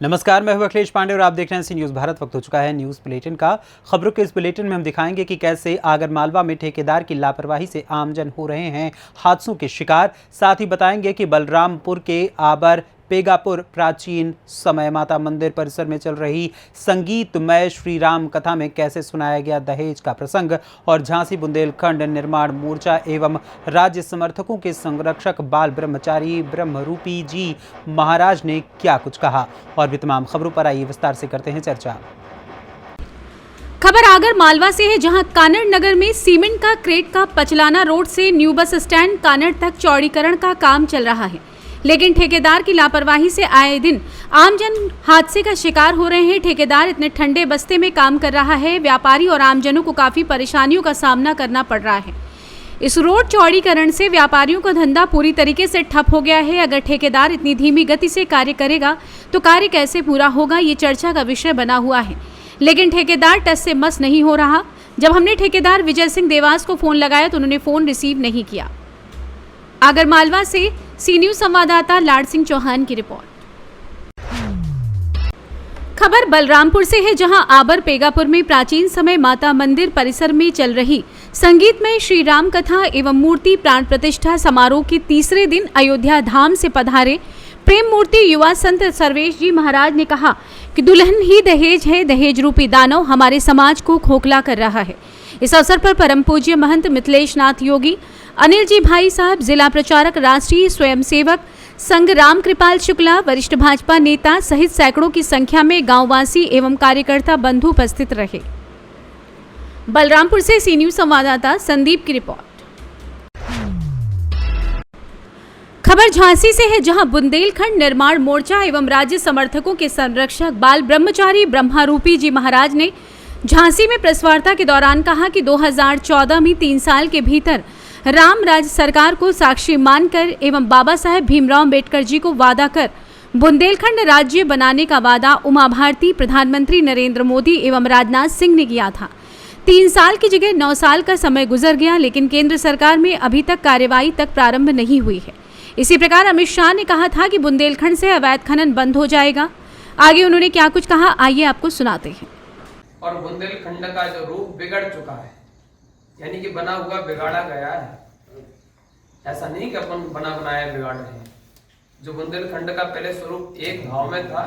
नमस्कार, मैं हूं अखिलेश पांडे और आप देख रहे हैं सी न्यूज़ भारत। वक्त हो चुका है न्यूज़ बुलेटिन का। खबरों के इस बुलेटिन में हम दिखाएंगे कि कैसे आगरमालवा में ठेकेदार की लापरवाही से आमजन हो रहे हैं हादसों के शिकार। साथ ही बताएंगे कि बलरामपुर के आबर पेगापुर प्राचीन समय माता मंदिर परिसर में चल रही संगीतमय श्री राम कथा में कैसे सुनाया गया दहेज का प्रसंग। और झांसी बुंदेलखंड निर्माण मोर्चा एवं राज्य समर्थकों के संरक्षक बाल ब्रह्मचारी ब्रह्मरूपी जी महाराज ने क्या कुछ कहा। और भी तमाम खबरों पर आइए विस्तार से करते हैं चर्चा। खबर आगर मालवा से है, जहां कानड़ नगर में सीमेंट का क्रेट का पचलाना रोड से न्यू बस स्टैंड कानड़ तक चौड़ीकरण का काम चल रहा है, लेकिन ठेकेदार की लापरवाही से आए दिन आमजन हादसे का शिकार हो रहे हैं। ठेकेदार इतने ठंडे बस्ते में काम कर रहा है, व्यापारी और आमजनों को काफी परेशानियों का सामना करना पड़ रहा है। इस रोड चौड़ीकरण से व्यापारियों का धंधा पूरी तरीके से ठप हो गया है। अगर ठेकेदार इतनी धीमी गति से कार्य करेगा तो कार्य कैसे पूरा होगा, ये चर्चा का विषय बना हुआ है। लेकिन ठेकेदार टस से मस नहीं हो रहा। जब हमने ठेकेदार विजय सिंह देवास को फोन लगाया तो उन्होंने फोन रिसीव नहीं किया। आगरमालवा से सी न्यूज़ संवाददाता लाड सिंह चौहान की रिपोर्ट। खबर बलरामपुर से है, जहां आबर पेगापुर में प्राचीन समय माता मंदिर परिसर में चल रही संगीतमय श्री राम कथा एवं मूर्ति प्राण प्रतिष्ठा समारोह के तीसरे दिन अयोध्या धाम से पधारे प्रेम मूर्ति युवा संत सर्वेश जी महाराज ने कहा कि दुल्हन ही दहेज है, दहेज रूपी दानव हमारे समाज को खोखला कर रहा है। इस अवसर पर परम पूज्य महंत मिथिलेश नाथ योगी, अनिल जी भाई साहब, जिला प्रचारक राष्ट्रीय स्वयंसेवक संघ राम कृपाल शुक्ला, वरिष्ठ भाजपा नेता सहित सैकड़ों की संख्या में गांववासी एवं कार्यकर्ता बंधु उपस्थित रहे। बलरामपुर से सी न्यूज़ संवाददाता संदीप की रिपोर्ट। खबर झांसी से है, जहां बुंदेलखंड निर्माण मोर्चा एवं राज्य समर्थकों के संरक्षक बाल ब्रह्मचारी ब्रह्मरूपी जी महाराज ने झांसी में प्रेस वार्ता के दौरान कहा कि 2014 में 3 साल के भीतर राम राज्य सरकार को साक्षी मानकर एवं बाबा साहेब भीमराव अम्बेडकर जी को वादा कर बुंदेलखंड राज्य बनाने का वादा उमा भारती, प्रधानमंत्री नरेंद्र मोदी एवं राजनाथ सिंह ने किया था। 3 साल की जगह 9 साल का समय गुजर गया, लेकिन केंद्र सरकार में अभी तक कार्यवाही तक प्रारंभ नहीं हुई है। इसी प्रकार अमित शाह ने कहा था कि बुंदेलखंड से अवैध खनन बंद हो जाएगा। आगे उन्होंने क्या कुछ कहा, आइए आपको सुनाते हैं। और बुंदेलखंड का जो रूप बिगड़ चुका है, यानी कि बना हुआ बिगाड़ा गया है। ऐसा नहीं कि अपन बना बनाया बिगाड़ रहे हैं। जो बुंदेलखंड का पहले स्वरूप एक भाव में था,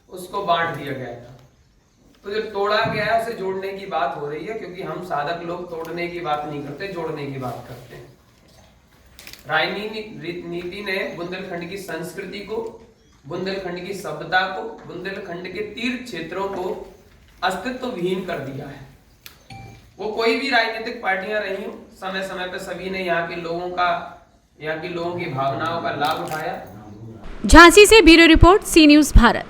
उसको बांट दिया गया था। तो जो तोड़ा गया है उसे जोड़ने की बात हो रही है, क्योंकि हम साधक लोग तोड़ने की बात नहीं करते, जोड़ने की बात करते हैं। राजनीति ने बुंदेलखंड की संस्कृति को, बुंदेलखंड की सभ्यता को, बुंदेलखंड के तीर्थ क्षेत्रों को अस्तित्व विहीन कर दिया है। वो कोई भी राजनीतिक पार्टियां रही हो, समय समय पर सभी ने यहाँ के लोगों की भावनाओं का लाभ उठाया। झांसी से ब्यूरो रिपोर्ट, सी न्यूज़ भारत।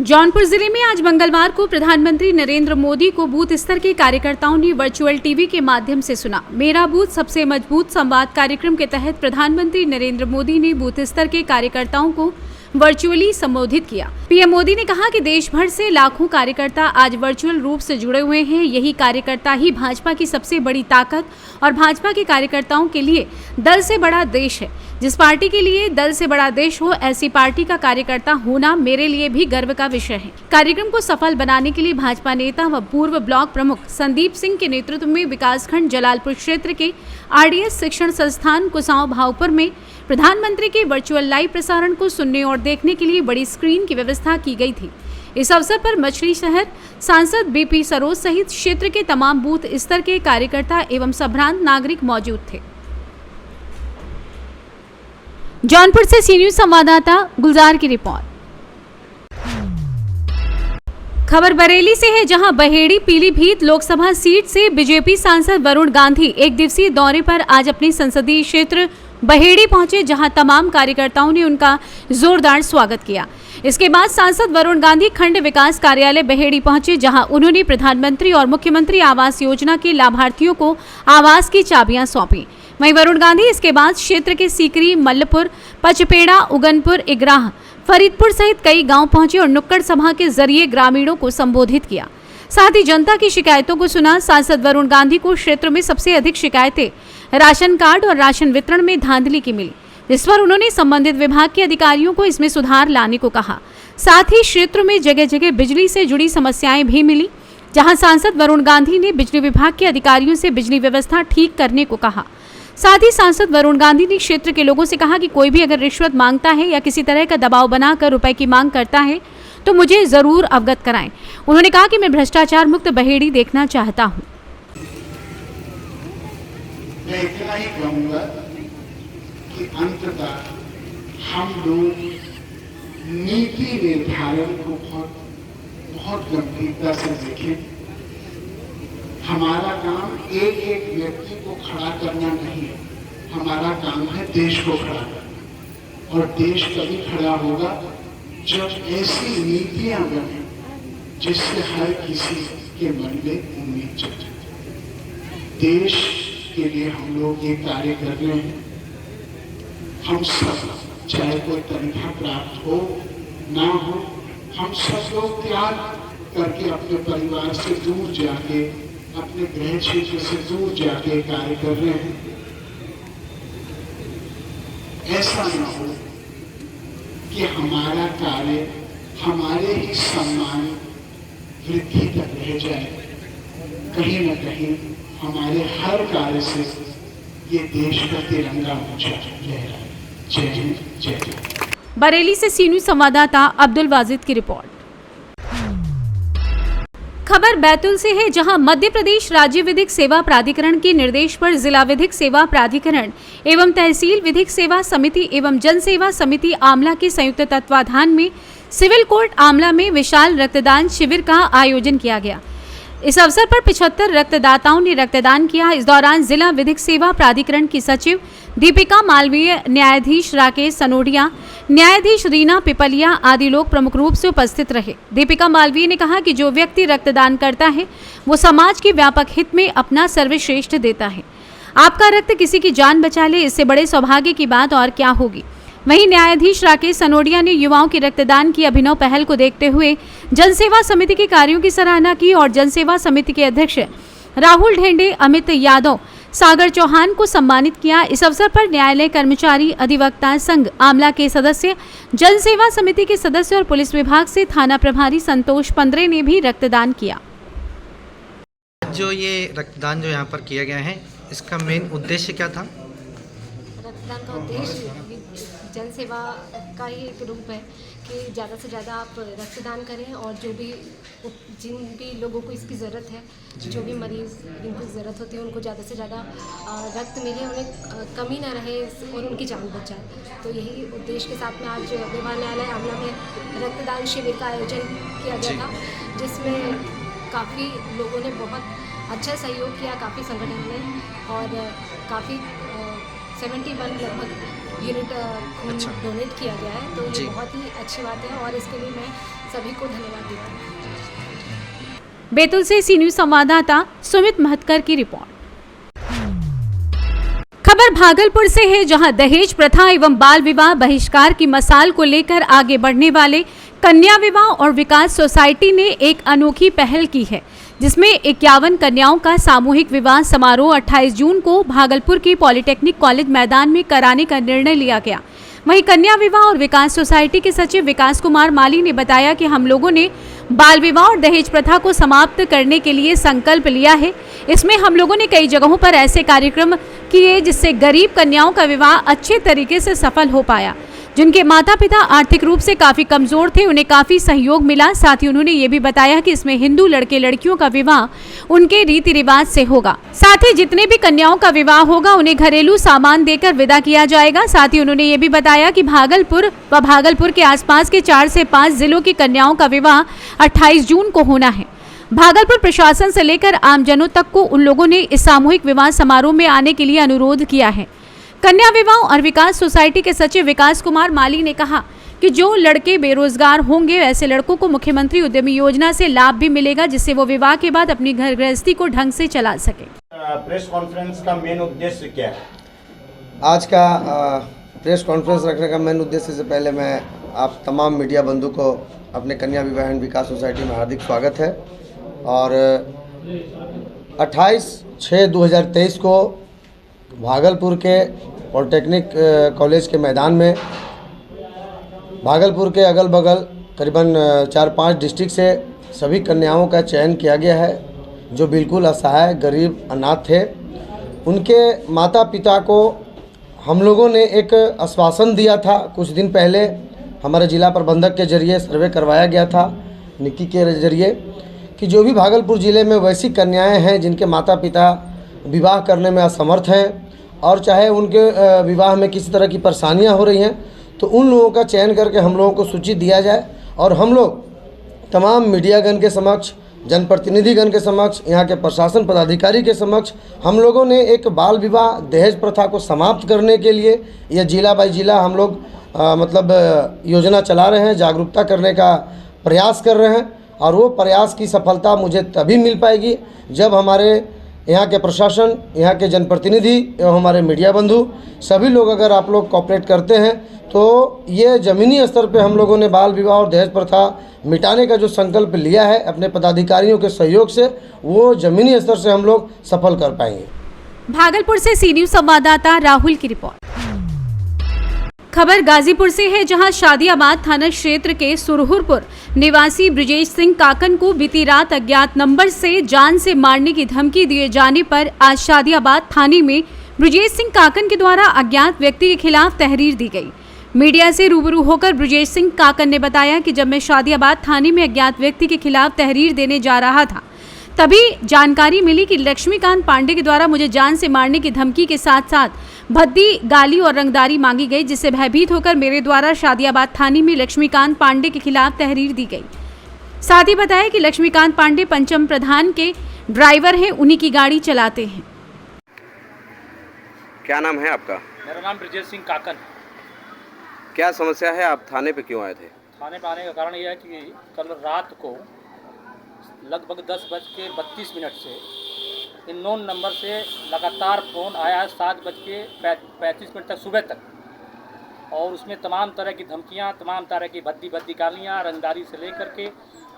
जौनपुर जिले में आज मंगलवार को प्रधानमंत्री नरेंद्र मोदी को बूथ स्तर के कार्यकर्ताओं ने वर्चुअल टीवी के माध्यम से सुना। मेरा बूथ सबसे मजबूत संवाद कार्यक्रम के तहत प्रधानमंत्री नरेंद्र मोदी ने बूथ स्तर के कार्यकर्ताओं को वर्चुअली संबोधित किया। पीएम मोदी ने कहा कि देश भर से लाखों कार्यकर्ता आज वर्चुअल रूप से जुड़े हुए हैं। यही कार्यकर्ता ही भाजपा की सबसे बड़ी ताकत और भाजपा के कार्यकर्ताओं के लिए दल से बड़ा देश है। जिस पार्टी के लिए दल से बड़ा देश हो, ऐसी पार्टी का कार्यकर्ता होना मेरे लिए भी गर्व का विषय है। कार्यक्रम को सफल बनाने के लिए भाजपा नेता व पूर्व ब्लॉक प्रमुख संदीप सिंह के नेतृत्व में विकासखंड जलालपुर क्षेत्र के आरडीएस शिक्षण संस्थान कुसाव भावपुर में प्रधानमंत्री के वर्चुअल लाइव प्रसारण को सुनने और देखने के लिए बड़ी स्क्रीन की व्यवस्था की गई थी। इस अवसर पर मछली शहर सांसद बीपी सरोज सहित क्षेत्र के तमाम बूथ स्तर के कार्यकर्ता एवं संभ्रांत नागरिक मौजूद थे। जौनपुर से सी न्यूज़ संवाददाता गुलजार की रिपोर्ट। खबर बरेली से है, जहां बहेड़ी पीलीभीत लोकसभा सीट से बीजेपी सांसद वरुण गांधी एक दिवसीय दौरे पर आज अपने संसदीय क्षेत्र बहेड़ी पहुंचे, जहां तमाम कार्यकर्ताओं ने उनका जोरदार स्वागत किया। इसके बाद सांसद वरुण गांधी खंड विकास कार्यालय बहेड़ी पहुंचे, जहां उन्होंने प्रधानमंत्री और मुख्यमंत्री आवास योजना के लाभार्थियों को आवास की चाबियां सौंपी। वहीं वरुण गांधी इसके बाद क्षेत्र के सीकरी, मल्लपुर, पचपेड़ा, उगनपुर, इगराह, फरीदपुर सहित कई गांव पहुंचे और नुक्कड़ सभा के जरिए ग्रामीणों को संबोधित किया। साथ ही जनता की शिकायतों को सुना। सांसद वरुण गांधी को क्षेत्र में सबसे अधिक शिकायतें राशन कार्ड और राशन वितरण में धांधली की मिली। इस पर उन्होंने संबंधित विभाग के अधिकारियों को इसमें सुधार लाने को कहा। साथ ही क्षेत्र में जगह जगह बिजली से जुड़ी समस्याएं भी मिली, जहां सांसद वरुण गांधी ने बिजली विभाग के अधिकारियों से बिजली व्यवस्था ठीक करने को कहा। साथ ही सांसद वरुण गांधी ने क्षेत्र के लोगों से कहा कि कोई भी अगर रिश्वत मांगता है या किसी तरह का दबाव बनाकर रुपए की मांग करता है तो मुझे जरूर अवगत कराएं। उन्होंने कहा कि मैं भ्रष्टाचार मुक्त बहेड़ी देखना चाहता हूं। मैं इतना ही कहूंगा कि अंततः हम लोग नीति निर्धारण को बहुत गंभीरता से देखें। हमारा काम एक एक व्यक्ति को खड़ा करना नहीं है, हमारा काम है देश को खड़ा करना। और देश तभी खड़ा होगा जब ऐसी नीतियां बने जिससे हर किसी के मन में उम्मीद जगे। देश के लिए हम लोग ये कार्य कर रहे हैं। हम सब, चाहे कोई तनख्वाह प्राप्त हो ना हो, हम सब लोग त्याग करके अपने परिवार से दूर जाके, अपने गृह क्षेत्र से दूर जाके कार्य कर रहे हैं। ऐसा न हो कि हमारा कार्य हमारे ही सम्मान वृद्धि तक रह जाए। कहीं न कहीं हमारे हर कार्य से ये देश का तिरंगा ऊंचा लहराए। जय हिंद, जय जय। बरेली से सी न्यूज़ संवाददाता अब्दुल वाजिद की रिपोर्ट। खबर बैतूल से है, जहां मध्य प्रदेश राज्य विधिक सेवा प्राधिकरण के निर्देश पर जिला विधिक सेवा प्राधिकरण एवं तहसील विधिक सेवा समिति एवं जन सेवा समिति आमला के संयुक्त तत्वाधान में सिविल कोर्ट आमला में विशाल रक्तदान शिविर का आयोजन किया गया। इस अवसर पर 75 रक्तदाताओं ने रक्तदान किया। इस दौरान जिला विधिक सेवा प्राधिकरण की सचिव दीपिका मालवीय, न्यायाधीश राकेश सनोडिया, न्यायाधीश रीना पिपलिया आदि लोग प्रमुख रूप से उपस्थित रहे। दीपिका मालवीय ने कहा कि जो व्यक्ति रक्तदान करता है वो समाज के व्यापक हित में अपना सर्वश्रेष्ठ देता है। आपका रक्त किसी की जान बचा ले, इससे बड़े सौभाग्य की बात और क्या होगी। वहीं न्यायाधीश राकेश सनोडिया ने युवाओं के रक्तदान की अभिनव पहल को देखते हुए जनसेवा समिति के कार्यों की सराहना की और जनसेवा समिति के अध्यक्ष राहुल ढेंडे, अमित यादव, सागर चौहान को सम्मानित किया। इस अवसर पर न्यायालय कर्मचारी अधिवक्ता संघ आमला के सदस्य, जनसेवा समिति के सदस्य और पुलिस विभाग से थाना प्रभारी संतोष पंद्रे ने भी रक्तदान किया। जो ये रक्तदान जो यहाँ पर किया गया है, इसका मेन उद्देश्य क्या था? रक्तदान का उद्देश्य जन सेवा का ही एक रूप है कि ज़्यादा से ज़्यादा आप रक्तदान करें और जिन भी लोगों को इसकी ज़रूरत है, जो भी मरीज़ जिनको ज़रूरत होती है, उनको ज़्यादा से ज़्यादा रक्त मिले, उन्हें कमी ना रहे और उनकी जान बचाए। तो यही उद्देश्य के साथ में आज व्यवहार न्यायालय आमला में रक्तदान शिविर का आयोजन किया गया था, जिसमें काफ़ी लोगों ने बहुत अच्छा सहयोग किया, काफ़ी संगठन ने, और काफ़ी 71 लगभग यूनिट खून डोनेट किया गया है। तो ये बहुत ही अच्छी बात है और इसके लिए मैं सभी को धन्यवाद देती हूँ। बैतूल से सी न्यूज़ संवाददाता सुमित महतकर की रिपोर्ट। खबर भागलपुर से है, जहां दहेज प्रथा एवं बाल विवाह बहिष्कार की मसाल को लेकर आगे बढ़ने वाले कन्या विवाह और विकास सोसाइटी ने एक अनोखी पहल की है, जिसमें 51 कन्याओं का सामूहिक विवाह समारोह 28 जून को भागलपुर के पॉलिटेक्निक कॉलेज मैदान में कराने का निर्णय लिया गया। वहीं कन्या विवाह और विकास सोसाइटी के सचिव विकास कुमार माली ने बताया कि हम लोगों ने बाल विवाह और दहेज प्रथा को समाप्त करने के लिए संकल्प लिया है। इसमें हम लोगों ने कई जगहों पर ऐसे कार्यक्रम किए जिससे गरीब कन्याओं का विवाह अच्छे तरीके से सफल हो पाया। जिनके माता पिता आर्थिक रूप से काफी कमजोर थे, उन्हें काफी सहयोग मिला। साथ ही उन्होंने ये भी बताया कि इसमें हिंदू लड़के लड़कियों का विवाह उनके रीति रिवाज से होगा। साथ ही जितने भी कन्याओं का विवाह होगा उन्हें घरेलू सामान देकर विदा किया जाएगा। साथ ही उन्होंने ये भी बताया कि भागलपुर व भागलपुर के आसपास के 4 से 5 जिलों की कन्याओं का विवाह 28 जून को होना है। भागलपुर प्रशासन से लेकर आमजनों तक को उन लोगों ने इस सामूहिक विवाह समारोह में आने के लिए अनुरोध किया है। कन्या विवाह और विकास सोसाइटी के सचिव विकास कुमार माली ने कहा कि जो लड़के बेरोजगार होंगे ऐसे लड़कों को मुख्यमंत्री उद्यमी योजना से लाभ भी मिलेगा, जिससे वो विवाह के बाद अपनी घर गृहस्थी को ढंग से चला सके। प्रेस कॉन्फ्रेंस का मेन उद्देश्य क्या है? आज का प्रेस कॉन्फ्रेंस रखने का मेन उद्देश्य से पहले मैं आप तमाम मीडिया बंधु को अपने कन्या विवाह एवं विकास सोसाइटी में हार्दिक स्वागत है। और 28/6/2023 को भागलपुर के पॉलिटेक्निक कॉलेज के मैदान में भागलपुर के अगल बगल करीबन 4-5 डिस्ट्रिक्ट से सभी कन्याओं का चयन किया गया है जो बिल्कुल असहाय, गरीब, अनाथ थे। उनके माता पिता को हम लोगों ने एक आश्वासन दिया था। कुछ दिन पहले हमारे जिला प्रबंधक के जरिए सर्वे करवाया गया था, निक्की के जरिए, कि जो भी भागलपुर ज़िले में वैसी कन्याएं हैं जिनके माता पिता विवाह करने में असमर्थ हैं और चाहे उनके विवाह में किसी तरह की परेशानियां हो रही हैं, तो उन लोगों का चयन करके हम लोगों को सूची दिया जाए और हम लोग तमाम मीडियागण के समक्ष, जनप्रतिनिधिगण के समक्ष, यहाँ के प्रशासन पदाधिकारी के समक्ष हम लोगों ने एक बाल विवाह दहेज प्रथा को समाप्त करने के लिए यह जिला बाई जिला हम लोग योजना चला रहे हैं, जागरूकता करने का प्रयास कर रहे हैं। और वो प्रयास की सफलता मुझे तभी मिल पाएगी जब हमारे यहाँ के प्रशासन, यहाँ के जनप्रतिनिधि एवं हमारे मीडिया बंधु सभी लोग अगर आप लोग कॉपरेट करते हैं तो ये ज़मीनी स्तर पे हम लोगों ने बाल विवाह और दहेज प्रथा मिटाने का जो संकल्प लिया है अपने पदाधिकारियों के सहयोग से, वो ज़मीनी स्तर से हम लोग सफल कर पाएंगे। भागलपुर से सी न्यूज़ संवाददाता राहुल की रिपोर्ट। खबर गाजीपुर से है, जहां शादियाबाद थाना क्षेत्र के सुरहुरपुर निवासी ब्रिजेश सिंह काकन को बीती रात अज्ञात नंबर से जान से मारने की धमकी दिए जाने पर आज शादियाबाद थाने में ब्रिजेश सिंह काकन के द्वारा अज्ञात व्यक्ति के खिलाफ तहरीर दी गई। मीडिया से रूबरू होकर ब्रिजेश सिंह काकन ने बताया कि जब मैं शादियाबाद थाने में अज्ञात व्यक्ति के खिलाफ तहरीर देने जा रहा था, तभी जानकारी मिली कि लक्ष्मीकांत पांडे के द्वारा मुझे जान से मारने की धमकी के साथ साथ भद्दी, गाली और रंगदारी मांगी गई, जिससे भयभीत होकर मेरे द्वारा शादियाबाद थाने में लक्ष्मीकांत पांडे के खिलाफ तहरीर दी गई। साथ ही बताया कि लक्ष्मीकांत पांडे पंचम प्रधान के ड्राइवर हैं, उन्हीं की गाड़ी चलाते हैं। क्या नाम है आपका? मेरा नाम ब्रिजेश सिंह काकन। क्या समस्या है, आप थाने पे क्यों आए थे? थाने पे आने का कारण यह है कि कल रात को लगभग 10:32 से अननोन नंबर से लगातार फ़ोन आया है 7:35 तक सुबह तक, और उसमें तमाम तरह की धमकियां, तमाम तरह की भद्दी गालियां, रंगदारी से लेकर के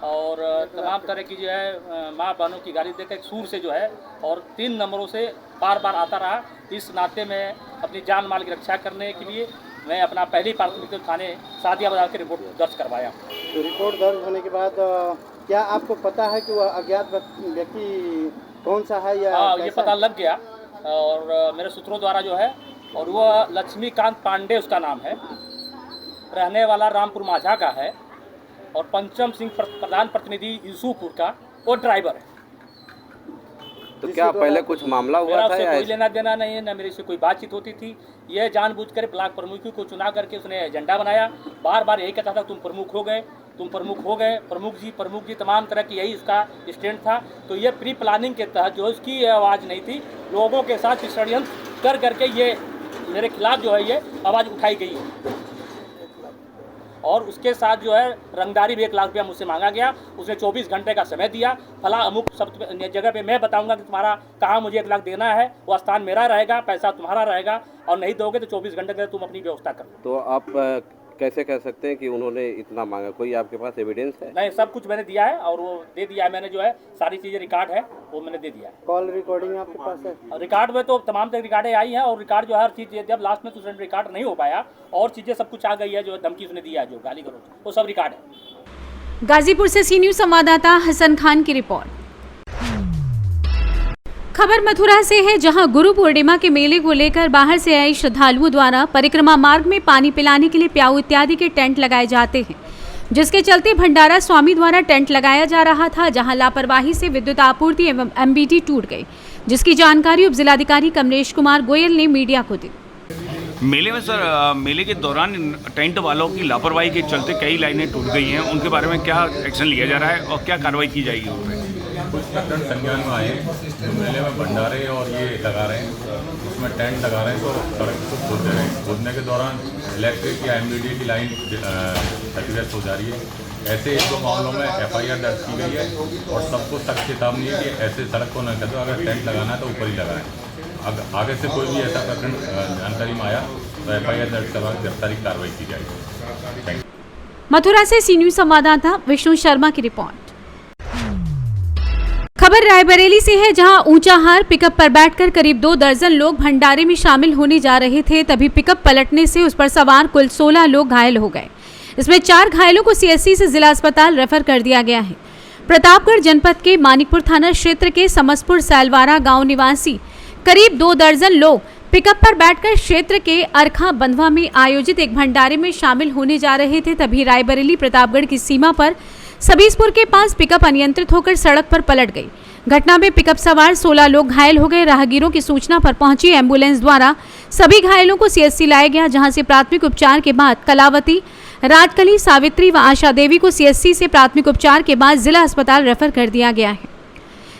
और तमाम तरह की जो है माँ बहनों की गाली देकर सूर से जो है, और 3 नंबरों से बार बार आता रहा। इस नाते में अपनी जान माल की रक्षा करने के लिए मैं अपना पहली प्राथमिकता थाने शादियाबाद के रिपोर्ट दर्ज करवाया। तो रिपोर्ट दर्ज होने के बाद क्या आपको पता है कि वह अज्ञात व्यक्ति कौन सा है या ये पता लग गया और मेरे सूत्रों द्वारा जो है, और वह लक्ष्मीकांत पांडे उसका नाम है, रहने वाला रामपुर माझा का है और पंचम सिंह प्रधान प्रतिनिधि यूसुफपुर का वो ड्राइवर है। तो क्या पहले कुछ मामला हुआ था या कोई लेना देना नहीं है, न मेरे से कोई बातचीत होती थी। यह जानबूझकर ब्लॉक प्रमुख को चुना करके उसने एजेंडा बनाया, बार बार यही कहता था तुम प्रमुख हो गए, तुम प्रमुख हो गए, प्रमुख जी, तमाम तरह की यही उसका स्टैंड था। तो ये प्री प्लानिंग के तहत जो उसकी आवाज़ नहीं थी, लोगों के साथ षड्यंत्र कर करके ये मेरे खिलाफ जो है ये आवाज़ उठाई गई है। और उसके साथ जो है रंगदारी भी 1 लाख रुपया मुझसे मांगा गया। उसने 24 घंटे का समय दिया, फला अमुक सब जगह पे मैं बताऊंगा कि तुम्हारा कहाँ मुझे 1 लाख देना है, वो स्थान मेरा रहेगा, पैसा तुम्हारा रहेगा, और नहीं दोगे तो 24 घंटे के तुम अपनी व्यवस्था कर लो। तो आप कैसे कह सकते हैं कि उन्होंने इतना मांगा? कोई आपके पास एविडेंस है? नहीं, सब कुछ मैंने दिया है और वो दे दिया है मैंने, जो है सारी चीज़ें रिकॉर्ड है वो मैंने दे दिया है। कॉल रिकॉर्डिंग आपके पास है? रिकॉर्ड में तो तमाम तरह रिकॉर्डें आई हैं और रिकॉर्ड जो हर चीज़, जब लास्ट में तो रिकॉर्ड नहीं हो पाया और चीज़ें सब कुछ आ गई है, जो धमकी उसने दिया है, जो गाली गलौज, वो सब रिकॉर्ड है। गाजीपुर से सी न्यूज़ संवाददाता हसन खान की रिपोर्ट। खबर मथुरा से है, जहां गुरु पूर्णिमा के मेले को लेकर बाहर से आए श्रद्धालुओं द्वारा परिक्रमा मार्ग में पानी पिलाने के लिए प्याऊ इत्यादि के टेंट लगाए जाते हैं, जिसके चलते भंडारा स्वामी द्वारा टेंट लगाया जा रहा था, जहां लापरवाही से विद्युत आपूर्ति एवं एमबीटी टूट गई, जिसकी जानकारी उप जिलाधिकारी कमलेश कुमार गोयल ने मीडिया को दी। मेले में सर, मेले के दौरान टेंट वालों की लापरवाही के चलते कई लाइनें टूट गई हैं, उनके बारे में क्या एक्शन लिया जा रहा है और क्या कार्रवाई की जाएगी उन पर? कुछ प्रकरण संज्ञान में आए जो मेले में भंडारे और ये लगा रहे हैं, उसमें टेंट लगा रहे हैं, तो सड़क को खोद दे रहे हैं। खोदने के दौरान इलेक्ट्रिक या एमबीडी की लाइन क्षतिग्रस्त हो जा रही है। ऐसे 1-2 मामलों में FIR दर्ज की गई है और सबको सख्त चेतावनी है कि ऐसे सड़क को न कर दो, अगर टेंट लगाना है तो ऊपर ही लगाएं। अगर आगे से कोई भी ऐसा प्रकरण जानकारी में आया तो FIR दर्ज करवा गिरफ्तारी कार्रवाई की जाएगी। Thank you. मथुरा से सी न्यूज़ संवाददाता विष्णु शर्मा की रिपोर्ट। खबर रायबरेली से है, जहां ऊंचाहार पिकअप पर बैठकर करीब 2 दर्जन लोग भंडारे में शामिल होने जा रहे थे। तभी पिकअप पलटने से उस पर सवार कुल 16 लोग घायल हो गए। इसमें 4 घायलों को सीएससी से जिला अस्पताल रेफर कर दिया गया है। प्रतापगढ़ जनपद के मानिकपुर थाना क्षेत्र के समसपुर सैलवारा गांव निवासी करीब 2 दर्जन लोग पिकअप पर बैठकर क्षेत्र के अरखा बंधवा में आयोजित एक भंडारे में शामिल होने जा रहे थे। तभी रायबरेली प्रतापगढ़ की सीमा पर सबीसपुर के पास पिकअप अनियंत्रित होकर सड़क पर पलट गई। घटना में पिकअप सवार 16 लोग घायल हो गए। राहगीरों की सूचना पर पहुंची एम्बुलेंस द्वारा सभी घायलों को सीएससी लाया गया, जहां से प्राथमिक उपचार के बाद कलावती, राजकली, सावित्री व आशा देवी को सीएससी से प्राथमिक उपचार के बाद जिला अस्पताल रेफर कर दिया गया है।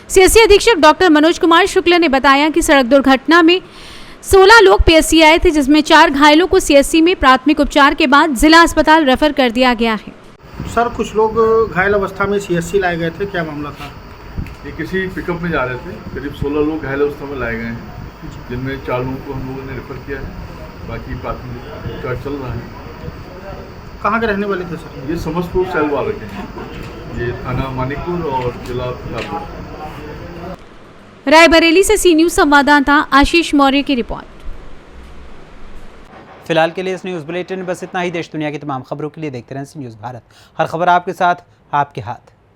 सीएससी अधीक्षक डॉक्टर मनोज कुमार शुक्ल ने बताया कि सड़क दुर्घटना में 16 लोग पीएससी आए थे, जिसमें 4 घायलों को सीएससी में प्राथमिक उपचार के बाद जिला अस्पताल रेफर कर दिया गया है। सर, कुछ लोग घायल अवस्था में सीएससी लाए गए थे, क्या मामला था? ये किसी पिकअप में जा रहे थे, करीब 16 लोग घायल अवस्था में लाए गए हैं, जिनमें 4 लोगों को हम लोगों ने रेफर किया है। बाकी प्राथमिक उपचार चल रहा है। कहाँ के रहने वाले थे सर? ये समसपुर सैलवारा के हैं, ये थाना मानिकपुर और जिला प्रतापगढ़। रायबरेली से सी न्यूज संवाददाता आशीष मौर्य की रिपोर्ट। फिलहाल के लिए इस न्यूज़ बुलेटिन में बस इतना ही। देश दुनिया की तमाम खबरों के लिए देखते रहें सी न्यूज़ भारत। हर खबर आपके साथ, आपके हाथ।